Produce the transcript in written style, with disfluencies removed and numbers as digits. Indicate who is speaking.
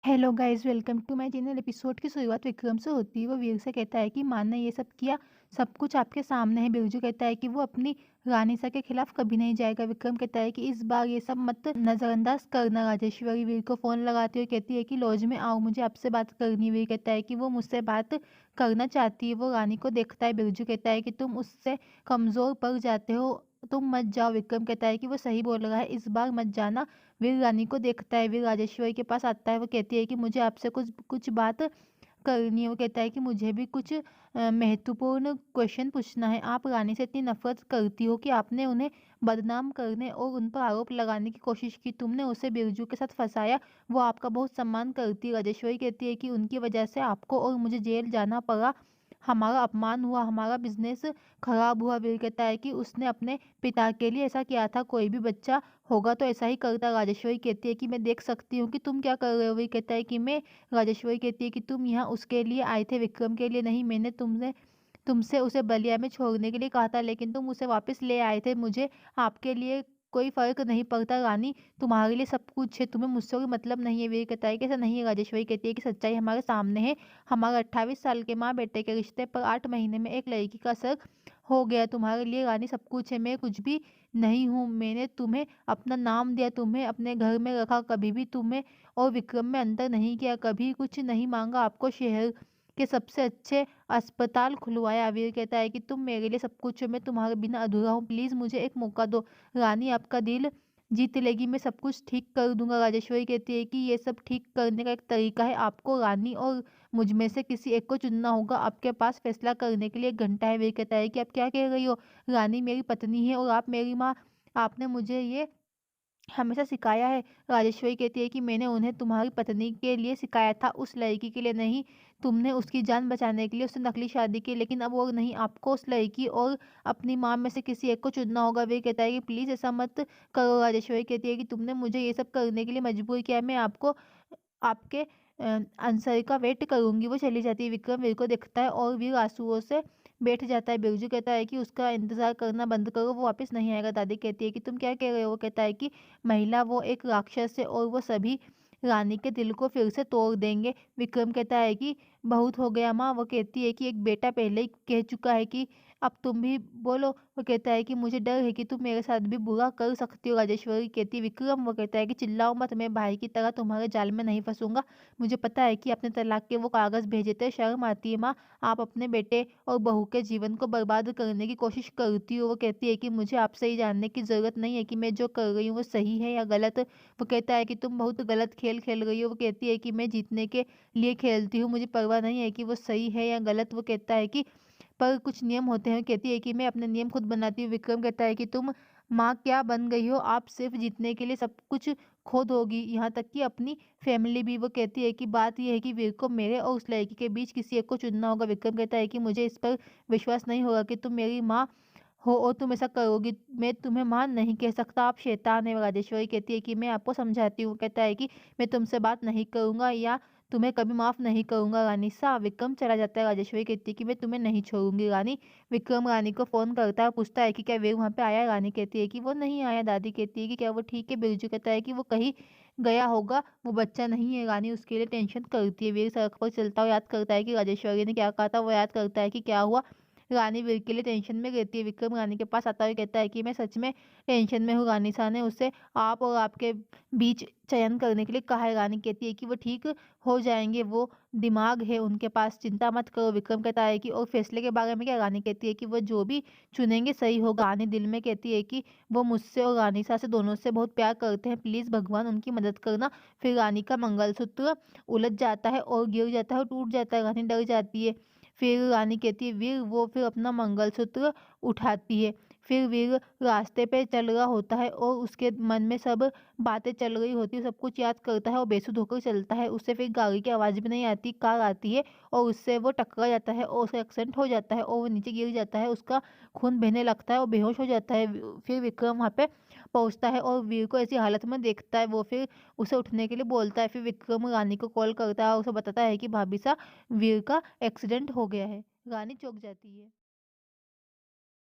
Speaker 1: Hello guys, welcome to my channel. Episode की शुरुआत विक्रम से होती है। वो वीर से कहता है कि मान ने ये सब किया, सब कुछ आपके सामने है। बिरजू कहता है कि वो अपनी रानी सा के खिलाफ कभी नहीं जाएगा। विक्रम कहता है कि इस बार ये सब मत नजरअंदाज करना। राजेश्वरी वीर को फोन लगाती हुई कहती है कि लॉज में आओ, मुझे आपसे बात करनी है। वीर कहता है कि वो मुझसे बात करना चाहती है। वो रानी को देखता है। बिरजू कहता है कि तुम उससे कमजोर पड़ जाते हो, तुम मत जाओ। विक्रम कहता है कि वो सही बोल रहा है, इस बार मत जाना। वीर रानी को देखता है। वीर राजेश्वरी के पास आता है। वो कहती है कि मुझे आपसे कुछ कुछ बात करनी है। वो कहता है कि मुझे भी कुछ महत्वपूर्ण क्वेश्चन पूछना है। आप रानी से इतनी नफरत करती हो कि आपने उन्हें बदनाम करने और उन पर आरोप लगाने की कोशिश की। तुमने उसे बिरजू के साथ फंसाया। वो आपका बहुत सम्मान करती है। राजेश्वरी कहती है कि उनकी वजह से आपको और मुझे जेल जाना पड़ा, हमारा अपमान हुआ, हमारा बिजनेस खराब हुआ। वीर कहता है कि उसने अपने पिता के लिए ऐसा किया था, कोई भी बच्चा होगा तो ऐसा ही करता। राजेश्वरी कहती है कि मैं देख सकती हूँ कि तुम क्या कर रहे हो। वीर कहता है कि मैं। राजेश्वरी कहती है कि तुम यहाँ उसके लिए आए थे, विक्रम के लिए नहीं। मैंने तुमसे उसे बलिया में छोड़ने के लिए कहा था, लेकिन तुम उसे वापस ले आए थे। मुझे आपके लिए कोई फर्क नहीं पड़ता। रानी तुम्हारे लिए सब कुछ है, तुम्हें मुझसे कोई मतलब नहीं है। वीर कहता है कि ऐसा नहीं है। राजेश्वरी कहती है कि सच्चाई हमारे सामने है। हमारे 28 साल के माँ बेटे के रिश्ते पर 8 महीने में एक लड़की का असर हो गया। तुम्हारे लिए रानी सब कुछ है, मैं कुछ भी नहीं हूँ। मैंने तुम्हें अपना नाम दिया, तुम्हें अपने घर में रखा, कभी भी तुम्हें और विक्रम में अंतर नहीं किया, कभी कुछ नहीं मांगा। आपको शहर के सबसे अच्छे अस्पताल खुलवाया। वीर कहता है कि तुम मेरे लिए सब कुछ हो, मैं तुम्हारे बिना अधूरा हूँ। प्लीज मुझे एक मौका दो। रानी आपका दिल जीत लेगी, मैं सब कुछ ठीक कर दूंगा। राजेश्वरी कहती है कि ये सब ठीक करने का एक तरीका है, आपको रानी और मुझ में से किसी एक को चुनना होगा। आपके पास फैसला करने के लिए 1 घंटा है। वीर कहता है कि आप क्या कह रही हो? रानी मेरी पत्नी है और आप मेरी माँ। आपने मुझे ये हमेशा सिखाया है। राजेश्वरी कहती है कि मैंने उन्हें तुम्हारी पत्नी के लिए सिखाया था, उस लड़की के लिए नहीं। तुमने उसकी जान बचाने के लिए उससे नकली शादी की, लेकिन अब वो नहीं, आपको उस लड़की और अपनी माँ में से किसी एक को चुनना होगा। वे कहता है कि प्लीज ऐसा मत करो। राजेश्वरी कहती है कि तुमने मुझे ये सब करने के लिए मजबूर किया है, मैं आपको आपके आंसर का वेट करूंगी। वो चली जाती है। विक्रम वीर को देखता है और वीर आंसुओं से बैठ जाता है। बिरजू कहता है कि उसका इंतजार करना बंद करो, वो वापस नहीं आएगा। दादी कहती है कि तुम क्या कह रहे हो? वो कहता है कि महिला, वो एक राक्षस है और वो सभी रानी के दिल को फिर से तोड़ देंगे। विक्रम कहता है कि बहुत हो गया माँ। वो कहती है कि एक बेटा पहले ही कह चुका है कि अब तुम भी बोलो। वो कहता है कि मुझे डर है कि तुम मेरे साथ भी बुरा कर सकती हो। राजेश्वरी कहती है विक्रम। वो कहता है कि चिल्लाओ मत, मैं भाई की तरह तुम्हारे जाल में नहीं फंसूंगा। मुझे पता है कि आपने तलाक के वो कागज भेजे थे। शर्म आती है माँ, आप अपने बेटे और बहू के जीवन को बर्बाद करने की कोशिश करती हो। वो कहती है कि मुझे आपसे ये जानने की जरूरत नहीं है कि मैं जो कर रही हूँ वो सही है या गलत। वो कहता है कि तुम बहुत गलत खेल खेल रही हो। वो कहती है कि मैं जीतने के लिए खेलती हूँ, मुझे परवाह नहीं है कि वो सही है या गलत। वो कहता है कि पर कुछ नियम होते हैं। कहती है कि मैं अपने नियम खुद बनाती हूँ। विक्रम कहता है कि तुम माँ क्या बन गई हो, आप सिर्फ जीतने के लिए सब कुछ खो दोगी, यहाँ तक कि अपनी फैमिली भी। वो कहती है कि बात यह है कि वीर को मेरे और उस लड़की के बीच किसी एक को चुनना होगा। विक्रम कहता है कि मुझे इस पर विश्वास नहीं होगा कि तुम मेरी माँ हो और तुम ऐसा करोगी। मैं तुम्हें माँ नहीं कह सकता, आप शैतान है। राजेश्वरी कहती है कि मैं आपको समझाती हूँ। कहता है कि मैं तुमसे बात नहीं करूंगा या तुम्हें कभी माफ नहीं करूंगा रानी सा। विक्रम चला जाता है। राजेश्वरी कहती है कि मैं तुम्हें नहीं छोड़ूंगी रानी। विक्रम रानी को फोन करता है, पूछता है कि क्या वीर वहां पे आया। रानी कहती है कि वो नहीं आया। दादी कहती है कि क्या वो ठीक है? बिरजू कहता है कि वो कहीं गया होगा, वो बच्चा नहीं है। रानी उसके लिए टेंशन करती है। वीर सड़क पर चलता हुआ याद करता है कि राजेश्वरी ने क्या कहा था। वो याद करता है कि क्या हुआ। रानी वीर के लिए टेंशन में रहती है। विक्रम रानी के पास आता है, कहता है कि मैं सच में टेंशन में हूँ। रानी सा ने उससे आप और आपके बीच चयन करने के लिए कहा है। रानी कहती है कि वो ठीक हो जाएंगे, वो दिमाग है उनके पास, चिंता मत करो। विक्रम कहता है कि और फैसले के बारे में क्या? रानी कहती है कि वो जो भी चुनेंगे सही होगा। रानी दिल में कहती है कि वो मुझसे और रानी सा से दोनों से बहुत प्यार करते हैं, प्लीज भगवान उनकी मदद करना। फिर रानी का मंगलसूत्र उलझ जाता है और गिर जाता है और टूट जाता है। रानी डर जाती है। फिर रानी कहती है वीर। वो फिर अपना मंगलसूत्र उठाती है। फिर वीर रास्ते पे चल रहा होता है और उसके मन में सब बातें चल रही होती है, सब कुछ याद करता है और बेसुध होकर चलता है। उससे फिर गाड़ी की आवाज़ भी नहीं आती, कार आती है और उससे वो टकरा जाता है और उसका एक्सीडेंट हो जाता है और वो नीचे गिर जाता है। उसका खून बहने लगता है और बेहोश हो जाता है। फिर विक्रम वहाँ पे पहुँचता है और वीर को ऐसी हालत में देखता है। वो फिर उसे उठने के लिए बोलता है। फिर विक्रम रानी को कॉल करता है और उसे बताता है कि भाभी सा, वीर का एक्सीडेंट हो गया है। रानी चौंक जाती है।